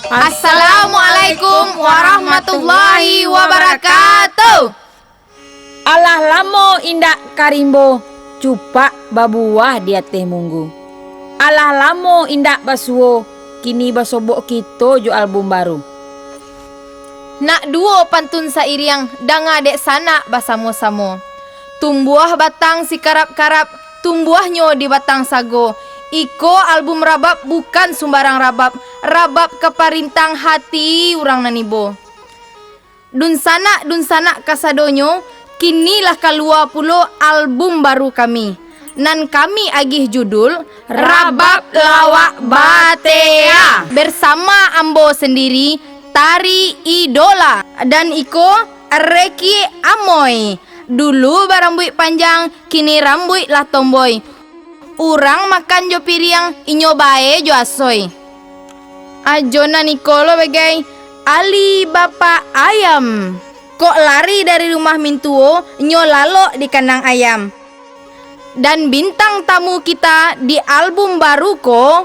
Assalamualaikum warahmatullahi wabarakatuh. Alah lamo indak karimbo, cupak babuah dia teh munggu. Alah lamo indak basuo, kini basobok kita jo album baru. Nak duo pantun sairiang danga dek sana basamo-samo. Tumbuah batang si karap-karap, tumbuahnyo di batang sago. Iko album rabab bukan sembarang rabab, rabab keparintang hati urang nanibo. Dun sana kasadonyo, kinilah kalua pulo album baru kami. Nan kami agih judul Rabab Lawak Batea. Bersama ambo sendiri, Tari Idola dan Iko Reki Amoy. Dulu barambut panjang, kini rambut lah tomboy. Urang makan jo piriang, inyo bae jo asoy. Ajona Nikolo bagai Ali Bapak Ayam. Kok lari dari rumah mintuo, nyo lalo di kandang ayam. Dan bintang tamu kita di album baru ko,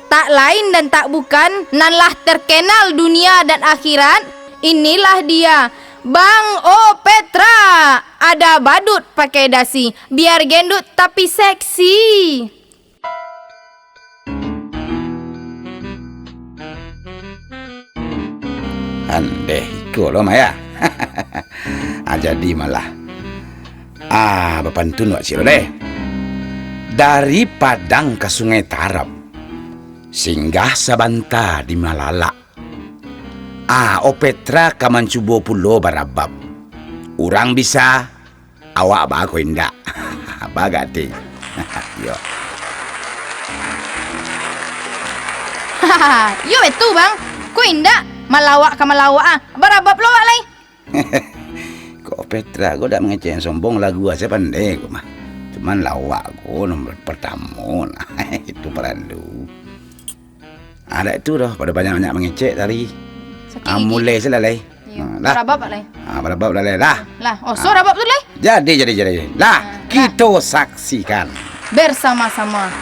tak lain dan tak bukan, nanlah terkenal dunia dan akhirat. Inilah dia, Bang O Petra. Ada badut pakai dasi, biar gendut tapi seksi. Andeh iko lo Maya. Jadi malah bapantun wak siro deh. Dari Padang ke Sungai Tarap, singgah sabanta di Malala. O Petra kamancubo pulo barabab. Urang bisa, awak bago indak. Bagati. Yo. Yo itu bang, ku indak malawak ke malawak barabab lo lay. Kok Petra, gue udah mengecewain sombong lagu aja pandai gue mah. Cuman lawak gue nomor pertama. Itu perandu. Ada itu dah, pada banyak-banyak mengecek tadi. Mulai sih lay. Barabab lay. Barabab lay lah. Lah, so rabab tu lay. Jadi. Lah, kita saksikan bersama-sama.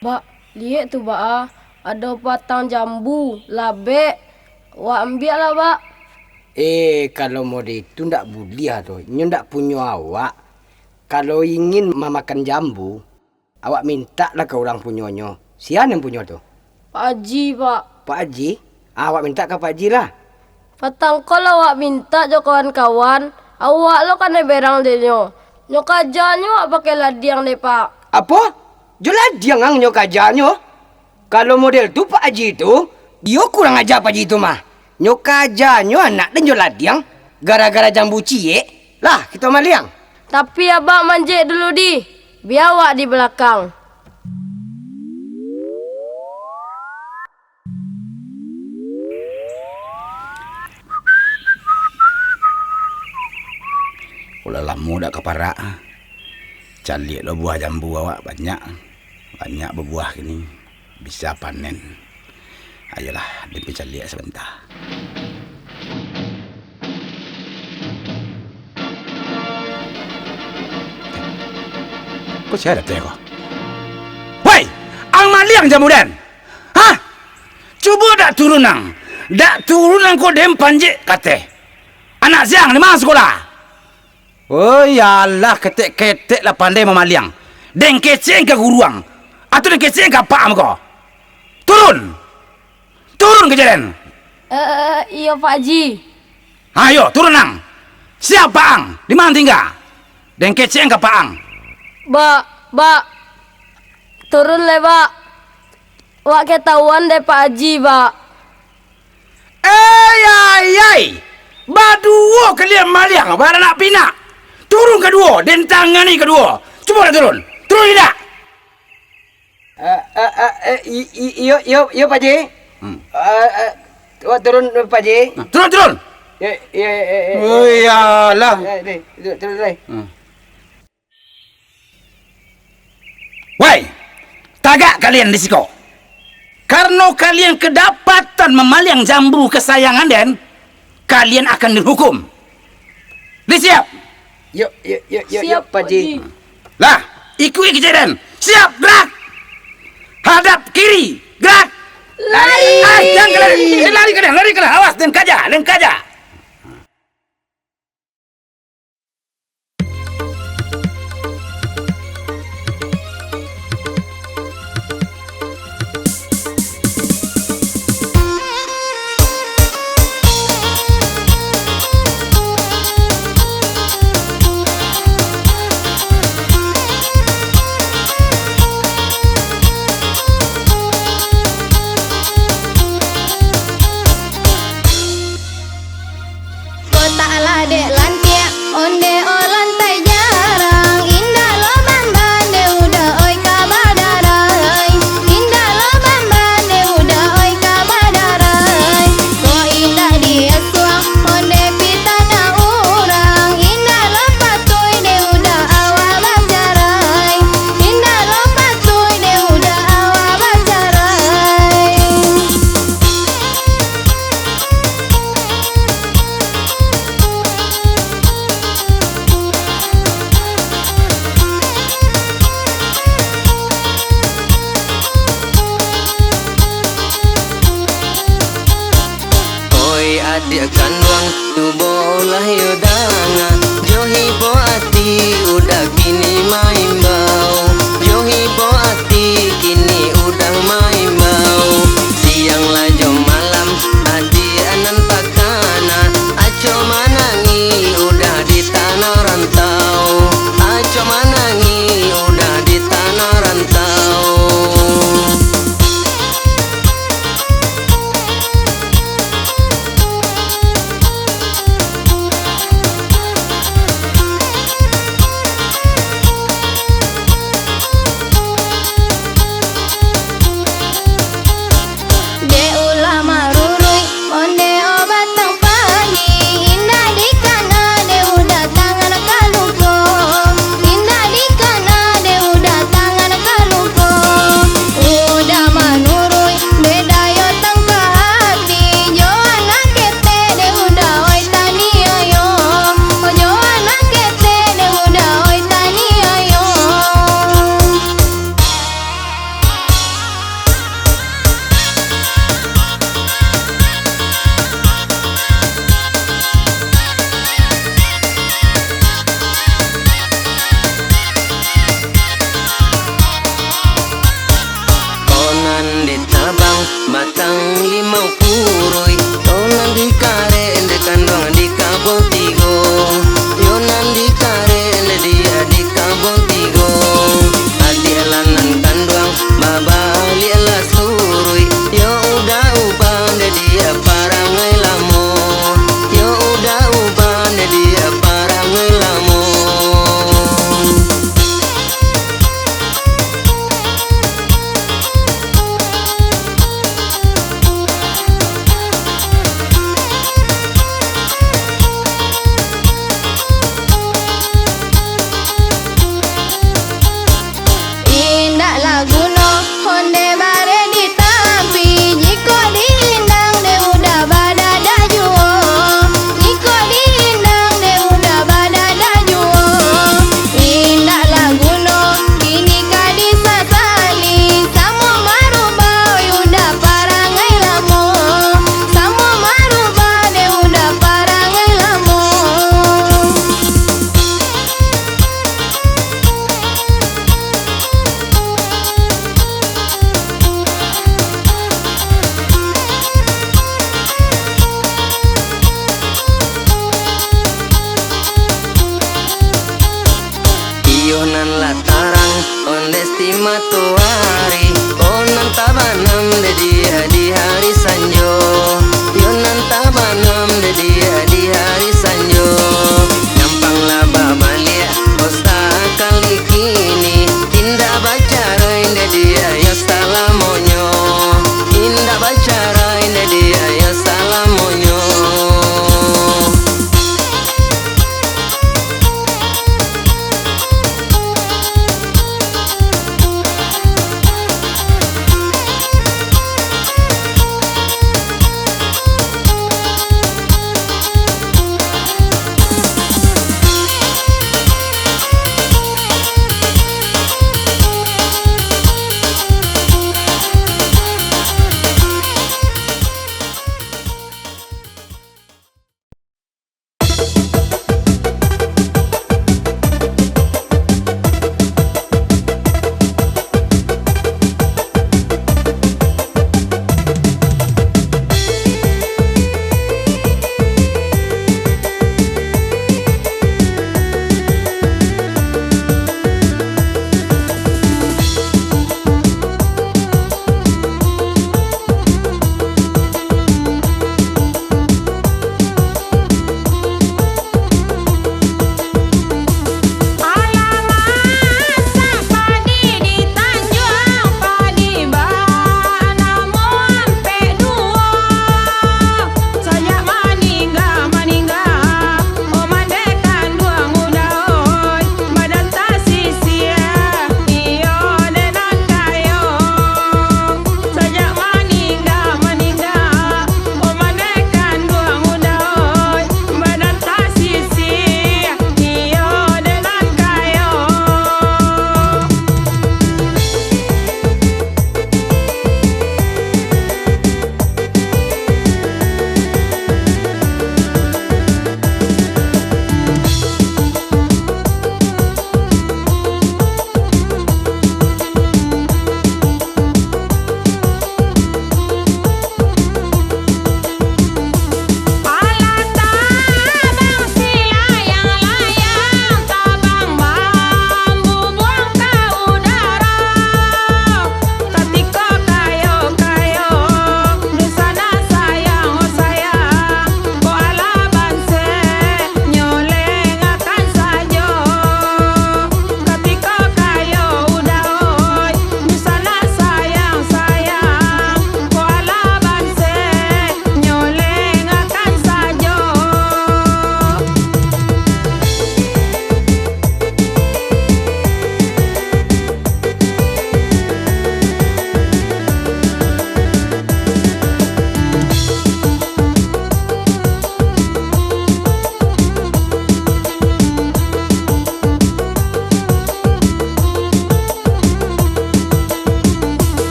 Bak, lihat tuh Bak, ada batang jambu, labe. Wak ambil lah Bak. Kalau mode itu ndak budia tuh. Nyo ndak punya awak. Kalau ingin memakan jambu, awak minta lah ke orang punyonyo. Siapa yang punya tuh? Pak Haji Pak. Pak Haji? Awak minta ke Pak Haji lah. Patang kalau awak minta jo kawan-kawan, awak lo kan berang denyo. Nyo kajanyo awak pakai ladiang deh Pak. Apa? Jelas dia ngang kajanyo. Kalau model tu Pak Haji itu, dia kurang ajar Pak Haji itu mah. Nyokajanyo anak dan ladiang gara-gara jambu cie. Lah, kita maliang. Tapi abang manjek dulu di. Biar awak di belakang. Ulah lama dak keparak. Calik lo buah jambu awak banyak. Banyak berbuah gini. Bisa panen. Ayolah, dia calik sebentar. Kau siapa tu kau? Woi, ang maliang jambu den. Hah? Cuba dak turunang. Dak turunang kau dem panjek kate. Anak siang di mana sekolah? Oh yalah, ketek-ketek lah pandai memaliang. Den keceng ke guruang. Atau den keceng ke pak kau? Turun. Turun ke jalan. Iya Pak Haji. Ayo, turun nang. Siapa ang? Di mana tinggal? Den keceng ke pak ang? Bak. Turun le Bak. Wak ketahuan deh Pak Haji Bak. Ay. Baduo kalian maliang, barang nak pinak. Turun kedua, dan tangani kedua. Cuba dah turun. Turun tidak? Iyo Pak Haji. Wak turun Pak Haji. Turun. Oh iyalah. Turun. Woi, tagak kalian di siko. Karena kalian kedapatan memaliang jambu kesayangan den, kalian akan dihukum. Disiap. Yuk, Siap Pak Haji. Lah, ikuti kejadian. Siap, gerak. Hadap kiri, gerak. Lari. Jangan lari kalian. Awas, dan kaja.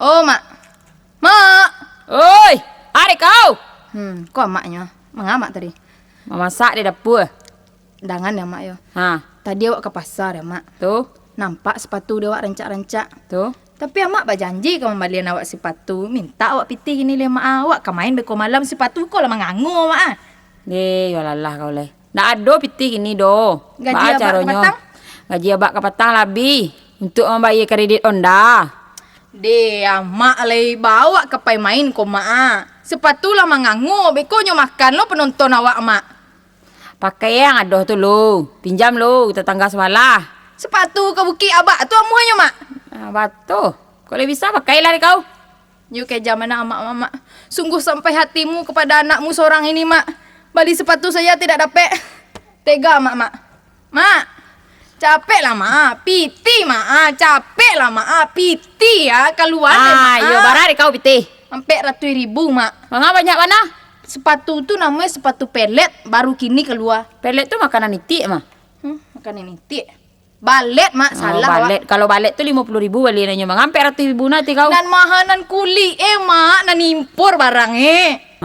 Oh, Mak. Mak. Oi, adik kau. Kok maknya? Mengamak tadi. Memasak di dapur. Dangan ya, Mak yo. Ha, Tadi awak ke pasar ya, Mak. tuh, Nampak sepatu dia awak rancak-rancak. tuh. Tapi amak berjanji kau membalian awak sepatu. Minta awak pitih ini le mak awak. Kau main beko malam sepatu kau lah mengangu mak. Yolalah kau leh. Nak ada pitih ini do. Gaji abak ke petang? Gaji abak ke petang lebih. Untuk membayar kredit Honda. De amak le bawa ke pai main kau mak. Sepatu lah mengangu. Beko nyo makan lo penonton awak mak. Pakai yang ada tu lo. Pinjam lo tetangga sebelah. Sepatu ke bukit abak tu amuannya mak. Batu. Kalau bisa pakailah kau. You ke mana amak-amak. Sungguh sampai hatimu kepada anakmu seorang ini mak. Bali sepatu saya tidak dapat. Tega mak. Mak. Capek lah mak. Piti mak. Capek lah mak. Piti ya keluar mak. Yo barang kau pitih. Sampai ratus ribu mak. Mengapa banyak mana? Sepatu tu namanya sepatu pelet. Baru kini keluar. Pelet tu makanan itik mah. Makan ini tik. Balet mak salah balet. Kalau balet tu 50.000 beli nanya bang. Sampai 100.000 nanti kau. Dan mahanan kuli mak nan impor barang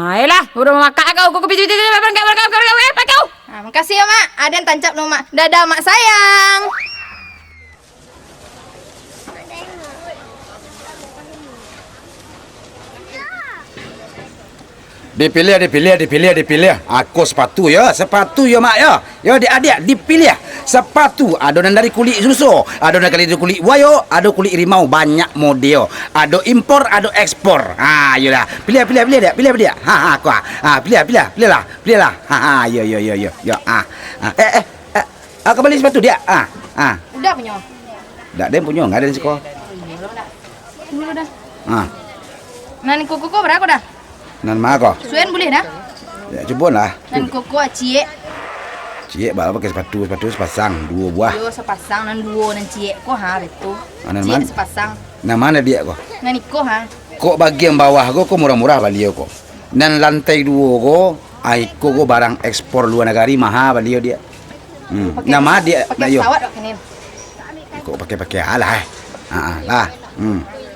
Ayolah, udah mau makan kau kepit kau. Makasih ya mak. Ada yang tancap no mak. Dadah mak sayang. Dipilih. Aku sepatu ya mak ya. Ya adik-adik dipilih. Sepatu adonan dari kulit susu, adonan dari kulit wayo, ada kulit rimau, banyak model. Ada impor, ada ekspor. Yolah. Pilih dia. Aku. Pilih lah. Yo. Kembali sepatu dia. Udah punya. Dak dia punya, enggak ada di sekolah. Dulu dah. Nan kuku kau berapa dah? Nan mah kok. Suen boleh dah? Ya coba lah. Nan kuku cie. Cie bawa pakai sepatu sepasang, 2 buah. Yo sepasang nan dua nan cie ko betul. Nan Cie man? sepasang. Nah mana dia kok? Nan iko Kok bagian bawah kok murah-murah baliau kok. Dan lantai 2 kok, kok barang ekspor luar negara mahal baliau dia. Nama dia pakai pesawat kok ini. Kok pakai alah. Lah.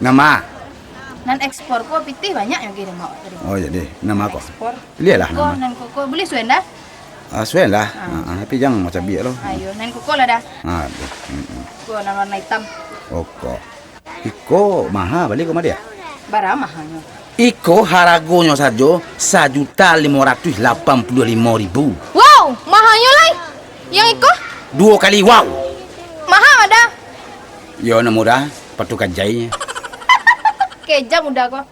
Nama. Nan ekspor ko pitih banyak yang kirim mak tadi. Oh jadi nama kok. Ekspor. Pilih lah Ko nama. nan kuku boleh suen dah? Suen lah. Tapi jangan macam biar loh. Ayo nan kuku lah dah. Ko nan warna hitam. Kok. Iko mahal balik kok dia. Barang mahalnya. Iko haragonya saja 1.585.000. Wow, mahalnya lah. Yang iko 2 kali wow. mahal ada. Yo na murah, patukan jainya. Kejam udah kok.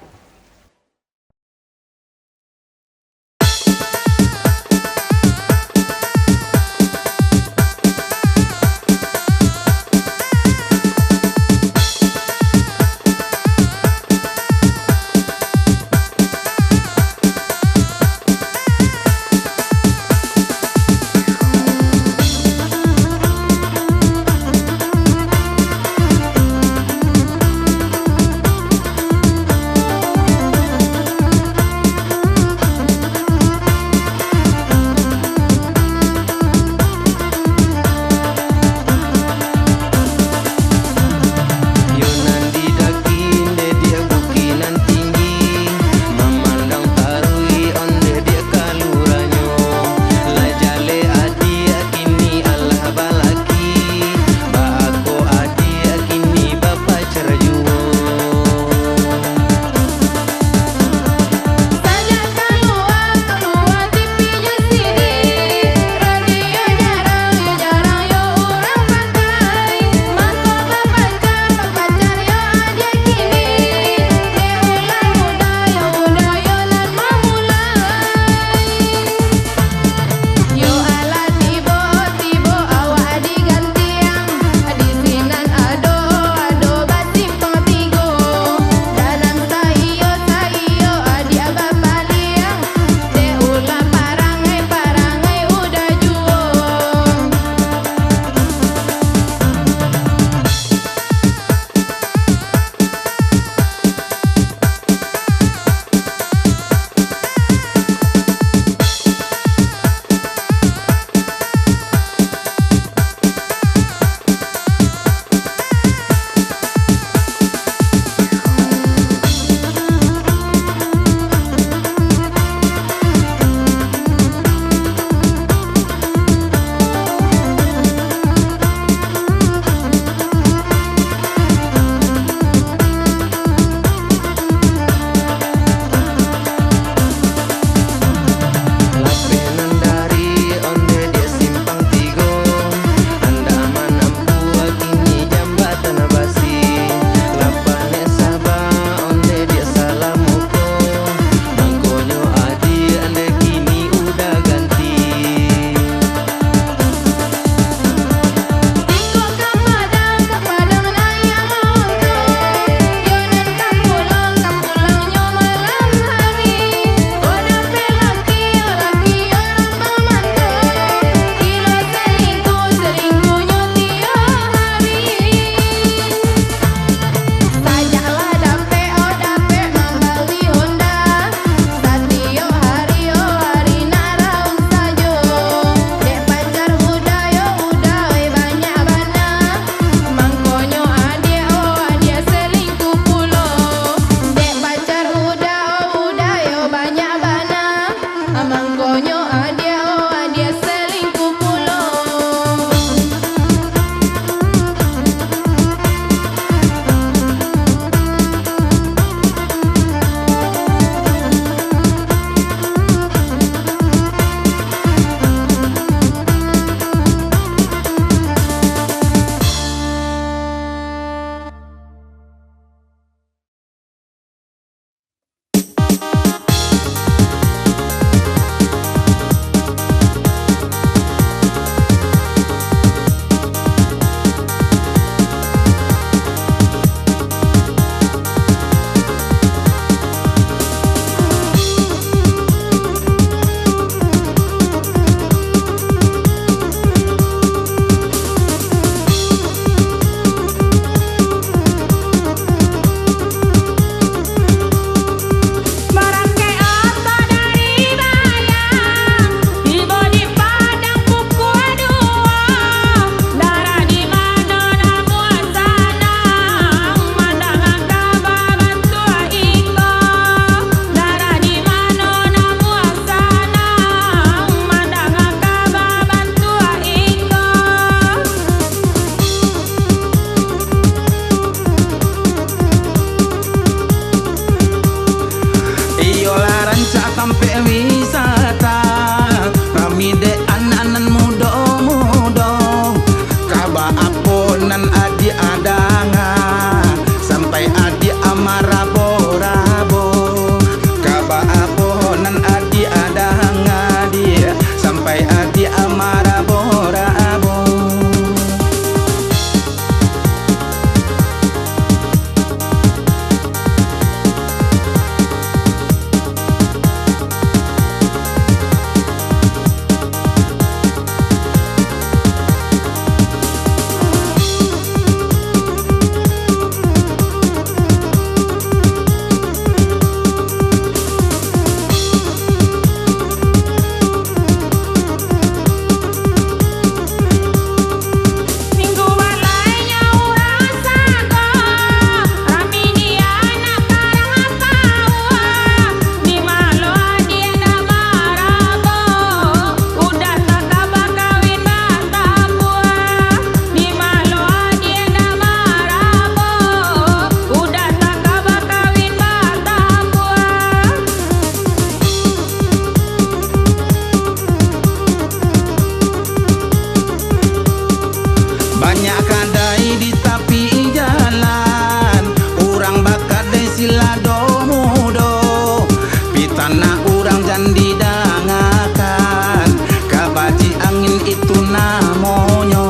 urang jandi dangakan, kabaji angin itu namonyo.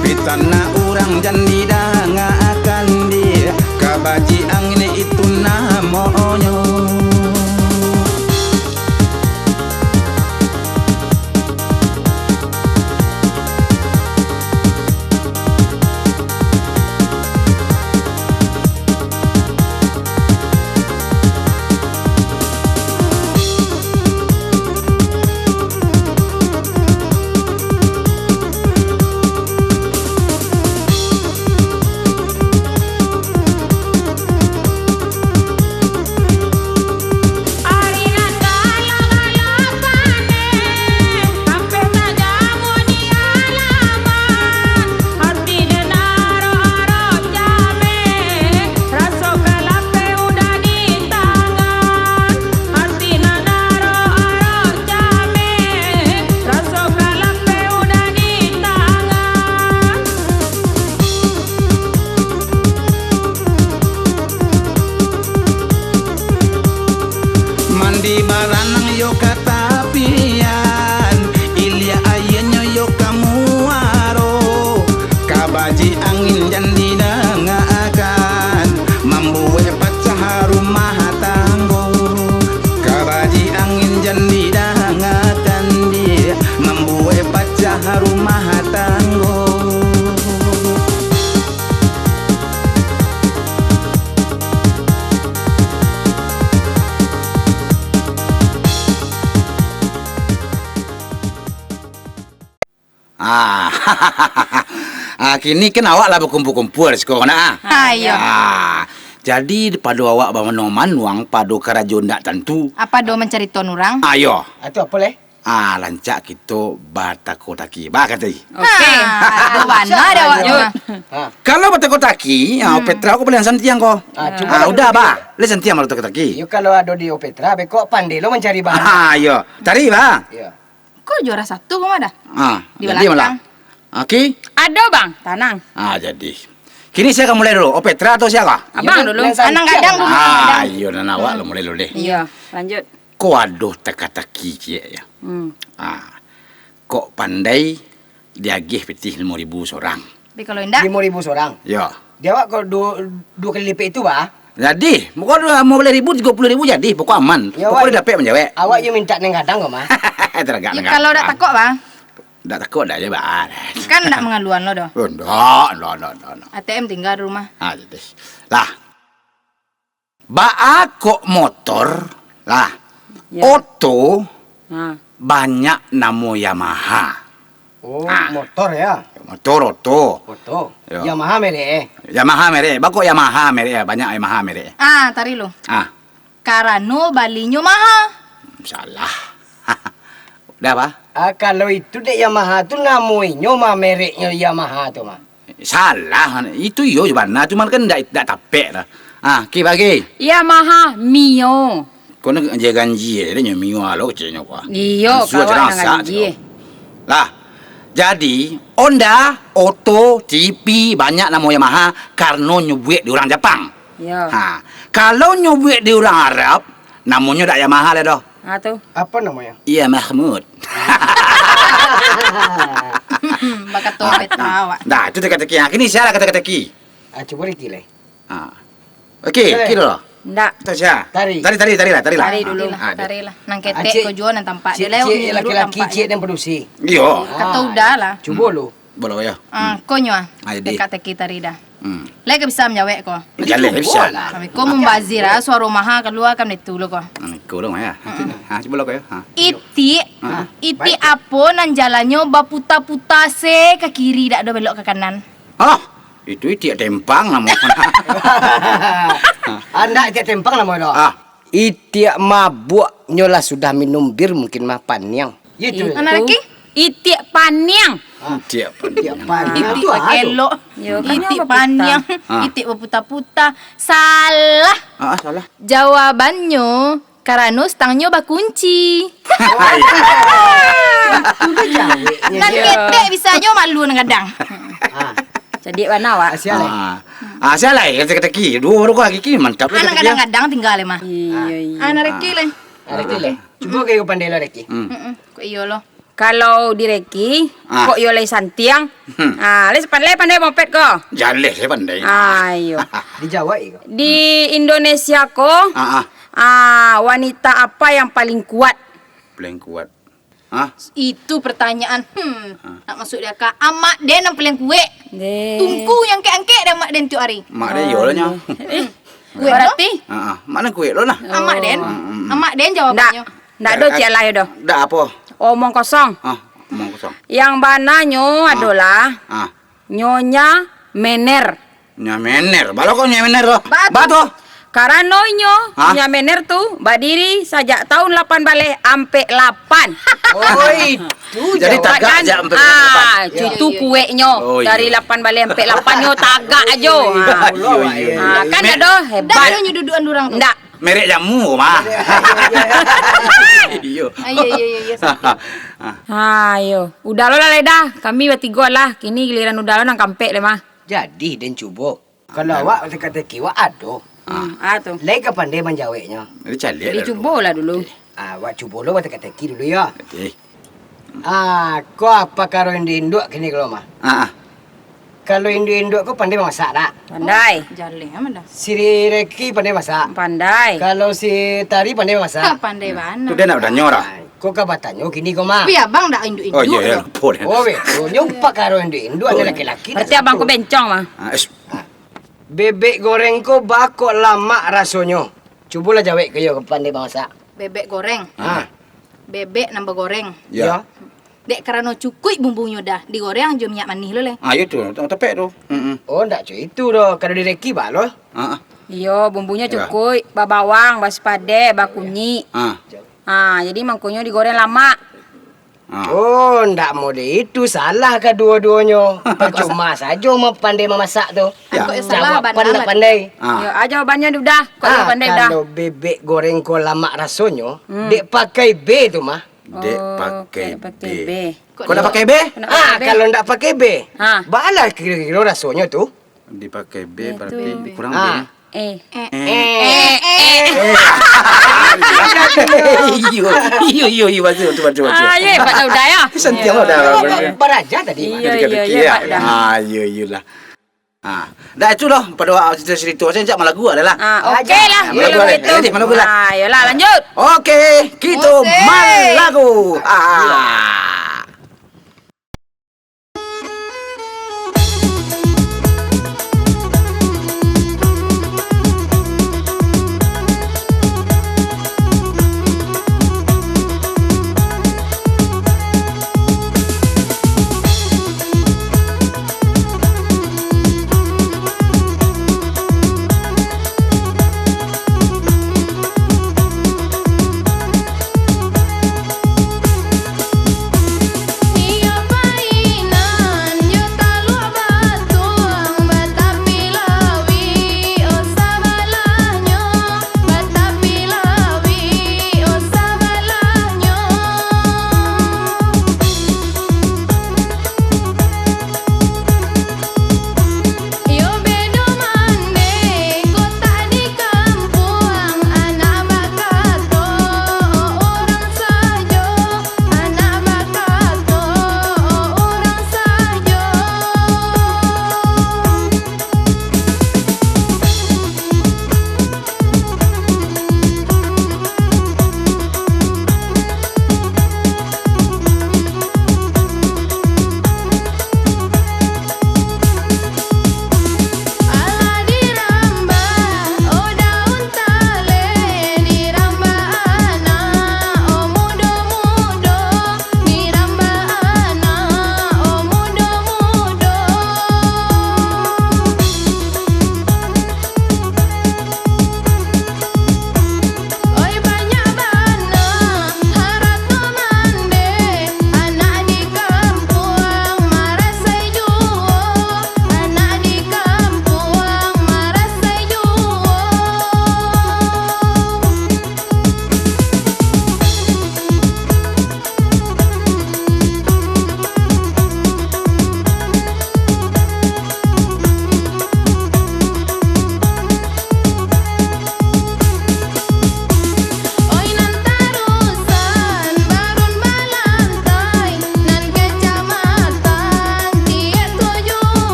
Pitana urang jandi dangakan dia, kabaji angin itu namonyo. Mandi baranang yo katapian, Ilya ayenyo yo kamuaro, kabaji angin jandi dangakan, membuat pecah rumah tanggo. Kabaji angin jandi dangakan dia, membuat pecah rumah tanggo. Kini kan awak lah berkumpul-kumpul di sekolah nak. Ayo. Jadi pada awak bawa noman wang pada kerajaan tak tentu. Apa do mencari ton orang? Ayo. Itu apa leh? Lancak kita batakotaki. Bah kata. Okey. Ada mana ada awaknya? Kalau batakotaki, Petra aku paling santiang kau. Cuba Udah bah. Le santiang malu batakotaki. Yo kalau ada di Opetra, bekok pandai lo mencari bahan. Ayo. Tari bah. Ya. Kok juara satu kok ada? Di Jadi malah. belakang. Okey. Ada bang, tenang. Jadi. Kini saya akan mulai dulu. Petra atau siapa? Abang dulu. Anang kadang dulu. Ayo dan awak lah mulai dulu deh. Iya, lanjut. Kau aduh teka-teki cie ya. Kok pandai diagih petih 5.000 seorang. Tapi kalau indah, 5.000 seorang. Ya. Dia awak kalau dua kali lipat itu bah. Jadi, pokoknya mau beli 30.000 jadi, pokok aman. Ya, Pokoknya dapat menjawab. Awak yang minta neng kadang kok mah. Teragak. ya, kalau udah takut bang, Tak takut dah je bah. kan enggak mengaluan lo doh. Enggak. ATM tinggal di rumah. Jadi. Lah. Kok motor lah. Ya. Oto Nah, banyak namo Yamaha. Oh, motor ya. Motor oto. Foto. Ya. Yamaha mere. Yamaha mere. Bakok Yamaha mere. Banyak Yamaha mere. Tari lo. Ah, Karano balinyo maha. salah. Udah apa? Kalau itu dek Yamaha tu namanya mah mereknya Yamaha tu mah. Salah. Itu yo mana. Cuman kan tak tapek lah. Ki bagi. Yamaha Mio. Kau nak jaga ganji dia nyomi lo kecilnya kuah. Iyo, kawan dengan dia. Lah. Jadi, Honda, Auto, TV banyak nama Yamaha karena nyubuat di orang Jepang. Iya. Kalau nyubuat di orang Arab, namanya tak Yamaha lah dah. Tu. Apa namanya? Iya Mahmud. Bakat topet awak. Dah, itu teka-teki. Kini saya lah kata-keki. Coba riki leh. Okey, kira lah. Ndak. Tak siapa? Tari. Tari lah. Tari dulu. Tari lah. Nang ketek ko jual nang tampak. Dia lewat Cik laki-laki cik dan produksi. Yo. Kata udah lah. Cuba lo. Boleh ya. Konyo Jadi. teka-teki tari dah. Lagi bisa menjawab ko. Jalan bisa. Kami ko membazir suara maha keluar kami itu lo ko. Kau dong ya. Coba lo kau ya. Iti apa nan jalannya baputa-puta se ke kiri dak do belok ke kanan. Itu tiak tempang nama. Anda tiap tempang nama dah. Itiak mabuk nyola sudah minum bir mungkin mah panyang. Itu. Anak lagi? Itiak paniang. Tiak panyang. Iti elok. Yo, kan Iti apa panjang. Iti baputa-puta. Salah. Salah. Jawabannya karena stangnya bakunci. Nan ketek bisanya malu nang kadang. Jadi mana awak? Salah ya teka-teki. Dua orang lagi kini mantap. Anak kadang-kadang tinggal mah. Iya. Anak reki le. Reki le. Cuba kayo pandai lo Reki. Kok iyo lo. Kalau di reki, kok yo lay santiang. Le pandai mopet ko. Jaleh saya pandai. Ayo. Di Jawa iko. Di Indonesia ko, wanita apa yang paling kuat? Paling kuat. Ah, Itu pertanyaan. Nak masuk dia ke amak den yang paling kue. Tungku yang angke dah mak den tu hari. mak dia yo lah nya. Kue Berarti Mana kuih lo lah? amak den. Amak den jawabannya. ndak do cik lah do. Dah apa? Omong kosong. Omong kosong. Yang bananyo adalah Nyonya Mener. Nya mener. Balo kok nya mener lo? Batu. Batu. Karena Nyonya Mener tuh berdiri sejak tahun 8 balik ampe 8. Oh itu Jadi Jawa. tagak aja sampai depan. Cutu kuenya Oh, iya. dari 8 balik ampe 8 nyo tagak aja. Kan Me- ada Dah hebat. ada nyududuan durang tu. Ndak. Merek jamu mah. Iyo. Iya. Ayo, udah lo lah Leda. Kami bertiga lah. Kini giliran udah lo nang kampek le mah. Jadi den cuba. Kalau awak teka-teki wak ado. Tuh. Lai ke pandai manjaweknya. Ini calik Jadi coba lah dulu. Awak cuba lo teka-teki dulu ya. Okey. Kau apa karo induk kini kalau mah? Kalau induk kau pandai masak tak? Pandai. Jaleh aman dah. Si Reki pandai masak. Pandai. Kalau si Tari pandai Ha, masak. pandai Tu mana. dia nak dah nyora. Kau kabatannya kini kau mah. Tapi abang dah induk-induk. Oh iya ya, tu. lupa dia. Oh betul. Nyumpak karo induk ada laki-laki. Berarti abang ku bencong mah. Bebek goreng kau bakok lama rasanya. Cubalah jawab ke yo pandai masak. Bebek goreng. Bebek nambah goreng. Ya. Dek kerana cukui bumbunya dah. Digoreng je minyak manis lo le. Ya tu, tepek tu. Oh ndak cuy itu doh. Kalau di Reki bak lo. Iyo, bumbunya cukup, bawang, baspade, bakunyi. Jadi mangkunya digoreng lama. Oh, ndak mau deh itu salah kedua-duanya. Percuma saja mau pandai memasak tu. Kok salah Jawapan bandar ndak lah. pandai. Yo, jawabannya udah. Kok pandai dah. Kalau bebek goreng kau lama rasanya, dek pakai B tu mah. Dek pakai pakai B. B. Kau dah pakai B? Kalau ndak pakai B, balah kira-kira rasanya tu. Dipakai B berarti kurang B. Iyo, betul. Iya, Pak udah ya. Sentia lo dah. Beraja tadi. Iya, Pak dah. Iyalah. Dah itu loh pada cerita saya jak malagu adalah. Oke lah. Malagu Kalau lah. gitu. Malagu lah. Ayolah lanjut. Oke, kita Musik. malagu.